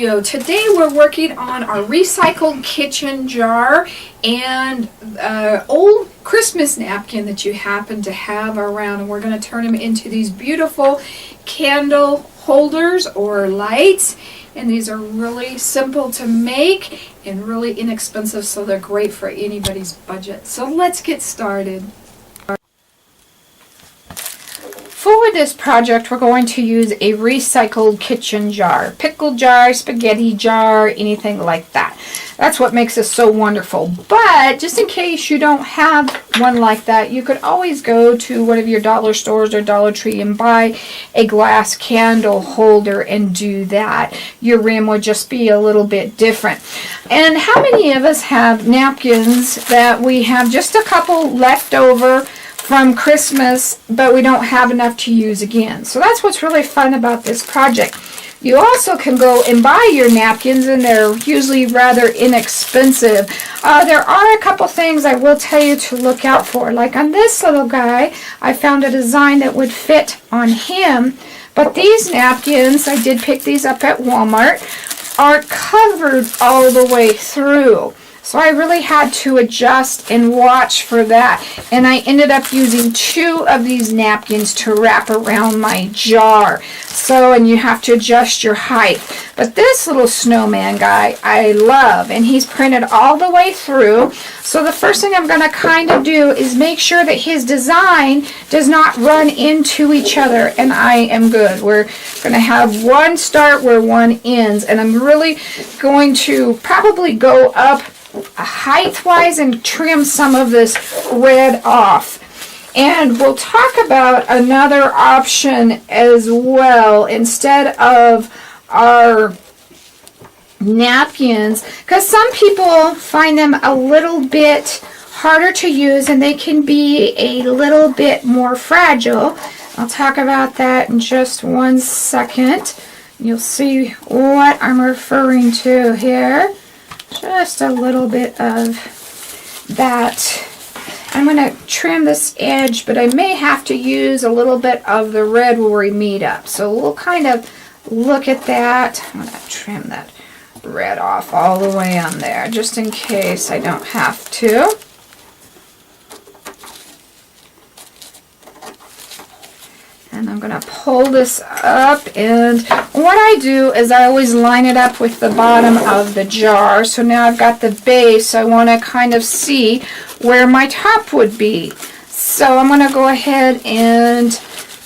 video. Today we're working on our recycled kitchen jar and old Christmas napkin that you happen to have around, and we're going to turn them into these beautiful candle holders or lights. And these are really simple to make and really inexpensive, so they're great for anybody's budget. So let's get started. For this project, we're going to use a recycled kitchen jar. Pickle jar, spaghetti jar, anything like that. That's what makes this so wonderful. But just in case you don't have one like that, you could always go to one of your dollar stores or Dollar Tree and buy a glass candle holder and do that. Your rim would just be a little bit different. And how many of us have napkins that we have just a couple left over from Christmas, but we don't have enough to use again? So that's what's really fun about this project. You also can go and buy your napkins, and they're usually rather inexpensive. There are a couple things I will tell you to look out for. Like on this little guy, I found a design that would fit on him, but these napkins, I did pick these up at Walmart, are covered all the way through. So I really had to adjust and watch for that. And I ended up using 2 of these napkins to wrap around my jar. So, and you have to adjust your height. But this little snowman guy, I love. And he's printed all the way through. So the first thing I'm going to kind of do is make sure that his design does not run into each other. And I am good. We're going to have one start where one ends. And I'm really going to probably go up height-wise and trim some of this red off. And we'll talk about another option as well instead of our napkins, because some people find them a little bit harder to use and they can be a little bit more fragile. I'll talk about that in just one second. You'll see what I'm referring to here. Just a little bit of that. I'm going to trim this edge, but I may have to use a little bit of the red where we meet up. So we'll kind of look at that. I'm going to trim that red off all the way on there, just in case I don't have to. And I'm going to pull this up, and what I do is I always line it up with the bottom of the jar. So now I've got the base. I want to kind of see where my top would be. So I'm going to go ahead and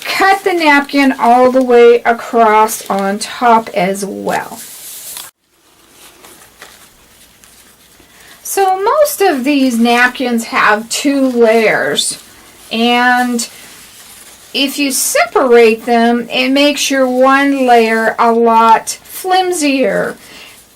cut the napkin all the way across on top as well. So most of these napkins have 2 layers, and if you separate them, it makes your one layer a lot flimsier.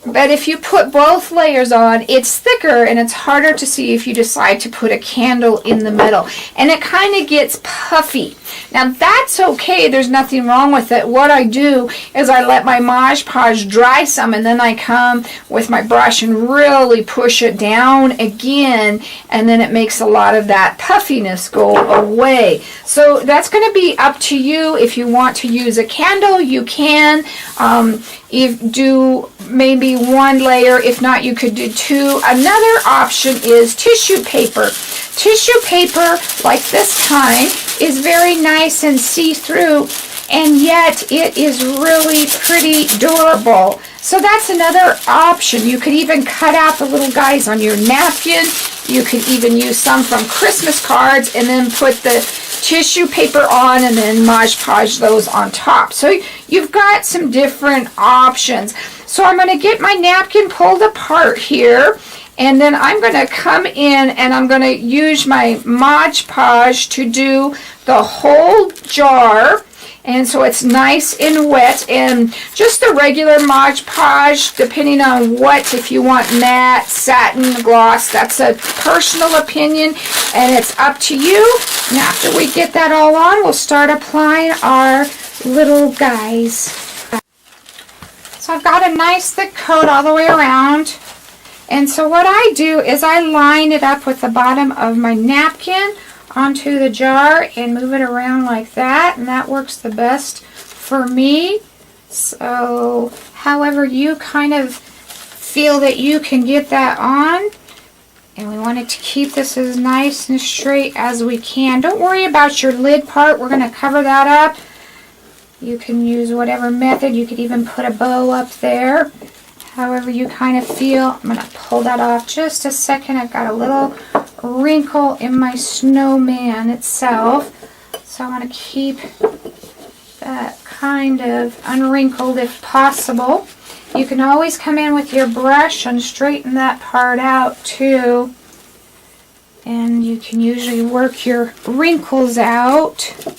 But if you put both layers on, it's thicker and it's harder to see if you decide to put a candle in the middle. And it kind of gets puffy. Now that's okay, there's nothing wrong with it. What I do is I let my Mod Podge dry some, and then I come with my brush and really push it down again, and then it makes a lot of that puffiness go away. So that's going to be up to you. If you want to use a candle, you can. If do maybe 1 layer, if not you could do 2. Another option is tissue paper. Tissue paper like this kind is very nice and see-through, and yet it is really pretty durable. So that's another option. You could even cut out the little guys on your napkin. You could even use some from Christmas cards and then put the tissue paper on and then Mod Podge those on top. So you've got some different options. So I'm going to get my napkin pulled apart here, and then I'm going to come in and I'm going to use my Mod Podge to do the whole jar. And so it's nice and wet, and just the regular Mod Podge, depending on what, if you want matte, satin, gloss, that's a personal opinion, and it's up to you. And after we get that all on, we'll start applying our little guys. So I've got a nice thick coat all the way around, and so what I do is I line it up with the bottom of my napkin onto the jar and move it around like that, and that works the best for me. So however you kind of feel that you can get that on. And we want it to keep this as nice and straight as we can. Don't worry about your lid part. We're going to cover that up. You can use whatever method. You could even put a bow up there. However you kind of feel. I'm going to pull that off just a second. I've got a little wrinkle in my snowman itself. So I want to keep that kind of unwrinkled if possible. You can always come in with your brush and straighten that part out too. And you can usually work your wrinkles out,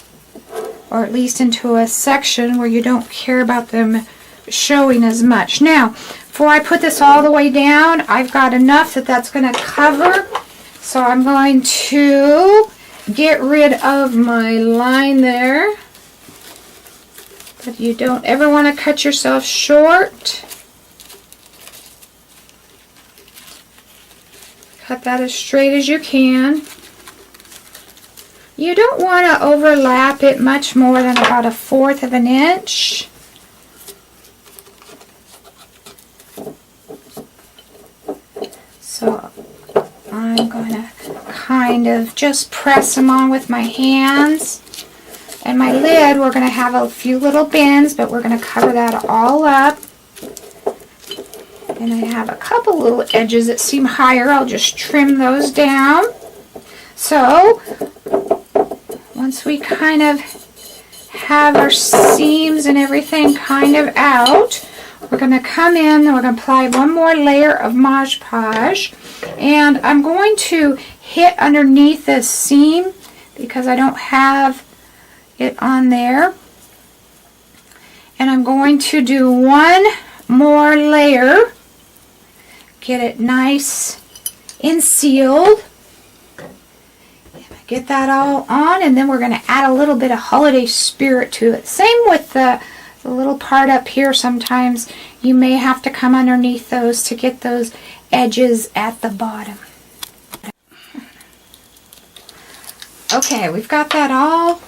or at least into a section where you don't care about them showing as much. Now, before I put this all the way down, I've got enough that that's going to cover. So I'm going to get rid of my line there. But you don't ever want to cut yourself short. Cut that as straight as you can. You don't want to overlap it much more than about 1/4 of an inch. So I'm going to kind of just press them on with my hands. And my lid, we're going to have a few little bends, but we're going to cover that all up. And I have a couple little edges that seem higher. I'll just trim those down. So, once we kind of have our seams and everything kind of out, we're going to come in and we're going to apply one more layer of Mod Podge. And I'm going to hit underneath this seam because I don't have it on there. And I'm going to do one more layer. Get it nice and sealed. Get that all on, and then we're going to add a little bit of holiday spirit to it. Same with the little part up here. Sometimes you may have to come underneath those to get those edges at the bottom. Okay, we've got that all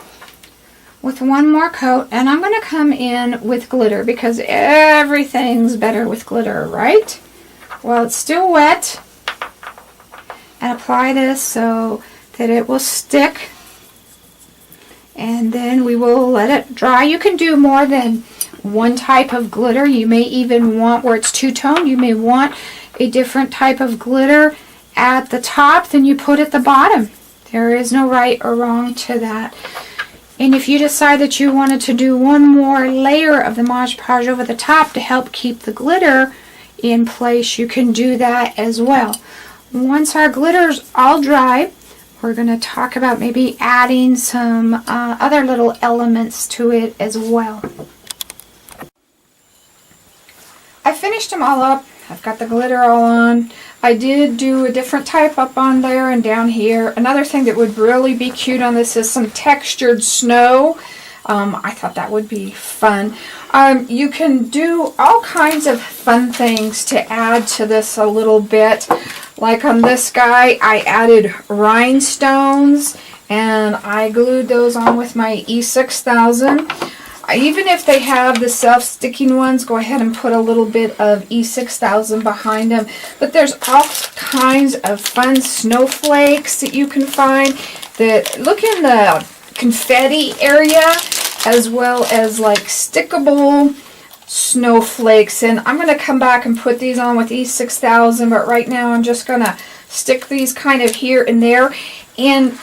with one more coat, and I'm going to come in with glitter because everything's better with glitter, right? Well, it's still wet, and apply this so that it will stick, and then we will let it dry. You can do more than one type of glitter. You may even want, where it's two-tone, you may want a different type of glitter at the top than you put at the bottom. There is no right or wrong to that. And if you decide that you wanted to do one more layer of the Mod Podge over the top to help keep the glitter in place, you can do that as well. Once our glitter's all dry, we're going to talk about maybe adding some other little elements to it as well. I finished them all up. I've got the glitter all on. I did do a different type up on there and down here. Another thing that would really be cute on this is some textured snow. I thought that would be fun. You can do all kinds of fun things to add to this a little bit. Like on this guy, I added rhinestones and I glued those on with my E6000. Even if they have the self-sticking ones, go ahead and put a little bit of E6000 behind them. But there's all kinds of fun snowflakes that you can find. That look in the confetti area, as well as like stickable snowflakes. And I'm going to come back and put these on with E6000, but right now I'm just going to stick these kind of here and there. And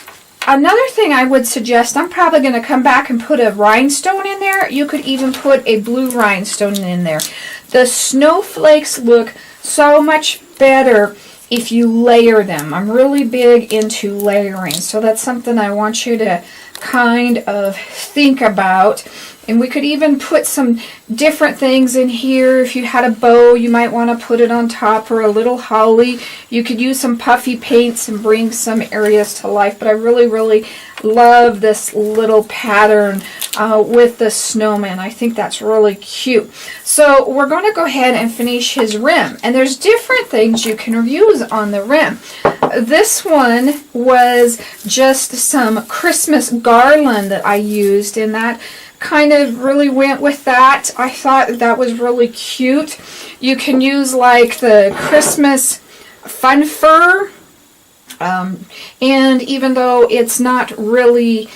another thing I would suggest, I'm probably going to come back and put a rhinestone in there. You could even put a blue rhinestone in there. The snowflakes look so much better if you layer them. I'm really big into layering, so that's something I want you to kind of think about. And we could even put some different things in here. If you had a bow, you might want to put it on top, or a little holly. You could use some puffy paints and bring some areas to life. But I really, really love this little pattern with the snowman. I think that's really cute. So we're going to go ahead and finish his rim. And there's different things you can use on the rim. This one was just some Christmas garland that I used, and that kind of really went with that. I thought that was really cute. You can use like the Christmas fun fur, and even though it's not really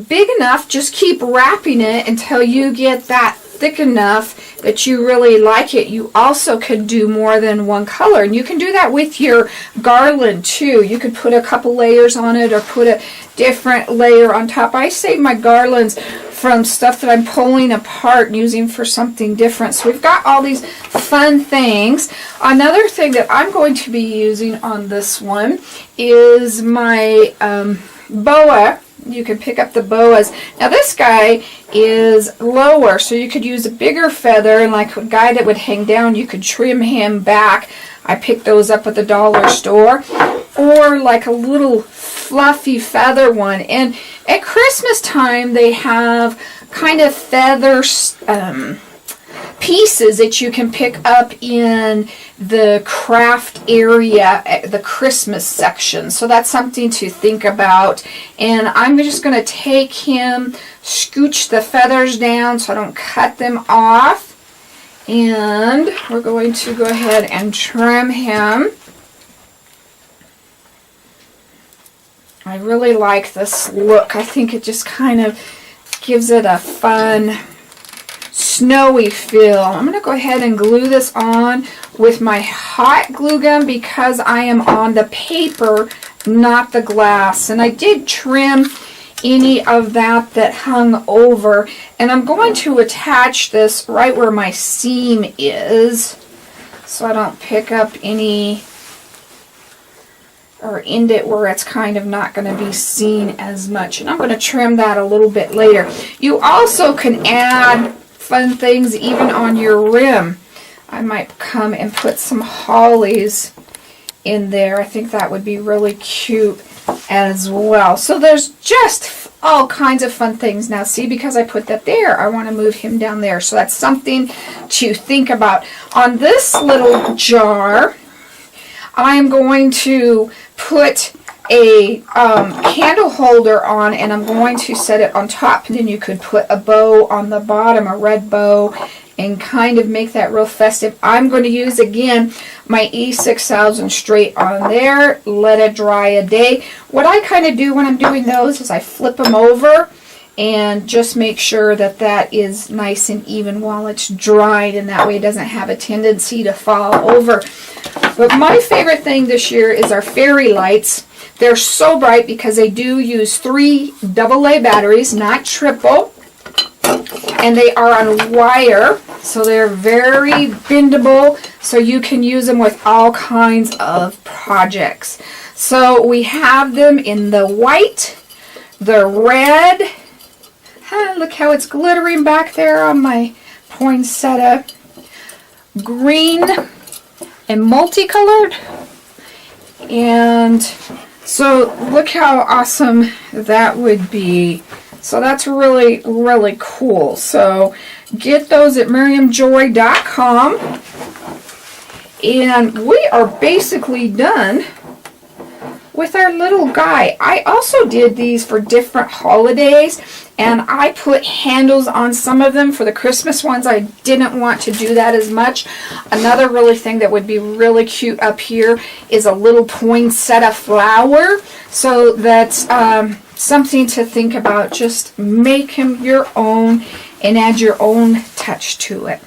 big enough, just keep wrapping it until you get that thick enough that you really like it. You also could do more than one color, and you can do that with your garland too. You could put a couple layers on it or put a different layer on top. I save my garlands from stuff that I'm pulling apart and using for something different. So we've got all these fun things. Another thing that I'm going to be using on this one is my boa. You can pick up the boas. Now this guy is lower, so you could use a bigger feather, and like a guy that would hang down, you could trim him back. I picked those up at the dollar store. Or like a little fluffy feather one. And at Christmas time, they have kind of feather pieces that you can pick up in the craft area, the Christmas section. So that's something to think about. And I'm just going to take him, scooch the feathers down so I don't cut them off. And we're going to go ahead and trim him. I really like this look. I think it just kind of gives it a fun snowy feel. I'm going to go ahead and glue this on with my hot glue gun because I am on the paper, not the glass. And I did trim any of that hung over. And I'm going to attach this right where my seam is so I don't pick up any or end it where it's kind of not going to be seen as much. And I'm going to trim that a little bit later. You also can add fun things even on your rim. I might come and put some hollies in there. I think that would be really cute as well. So there's just all kinds of fun things. Now see, because I put that there, I want to move him down there. So that's something to think about. On this little jar, I'm going to put a candle holder on, and I'm going to set it on top, and then you could put a bow on the bottom, a red bow, and kind of make that real festive. I'm going to use again my E6000 straight on there, let it dry a day. What I kind of do when I'm doing those is I flip them over and just make sure that that is nice and even while it's dried, and that way it doesn't have a tendency to fall over. But my favorite thing this year is our fairy lights. They're so bright because they do use 3 AA batteries, not triple. And they are on wire, so they're very bendable, so you can use them with all kinds of projects. So we have them in the white, the red. Look how it's glittering back there on my poinsettia. Green and multicolored. And so look how awesome that would be. So that's really, really cool. So get those at miriamjoy.com. And we are basically done with our little guy. I also did these for different holidays, and I put handles on some of them. For the Christmas ones, I didn't want to do that as much. Another really thing that would be really cute up here is a little poinsettia flower. So that's something to think about. Just make him your own and add your own touch to it.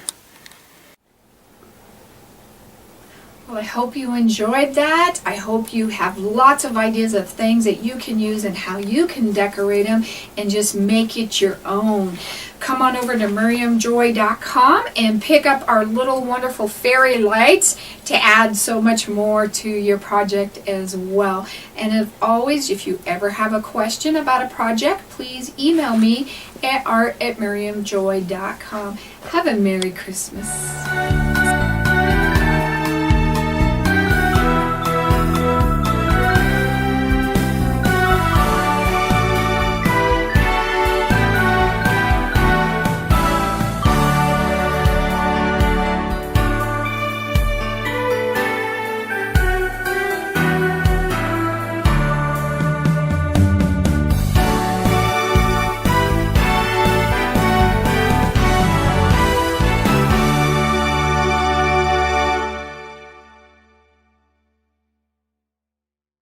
Well, I hope you enjoyed that. I hope you have lots of ideas of things that you can use and how you can decorate them and just make it your own. Come on over to miriamjoy.com and pick up our little wonderful fairy lights to add so much more to your project as well. And as always, if you ever have a question about a project, please email me at art@miriamjoy.com. Have a Merry Christmas.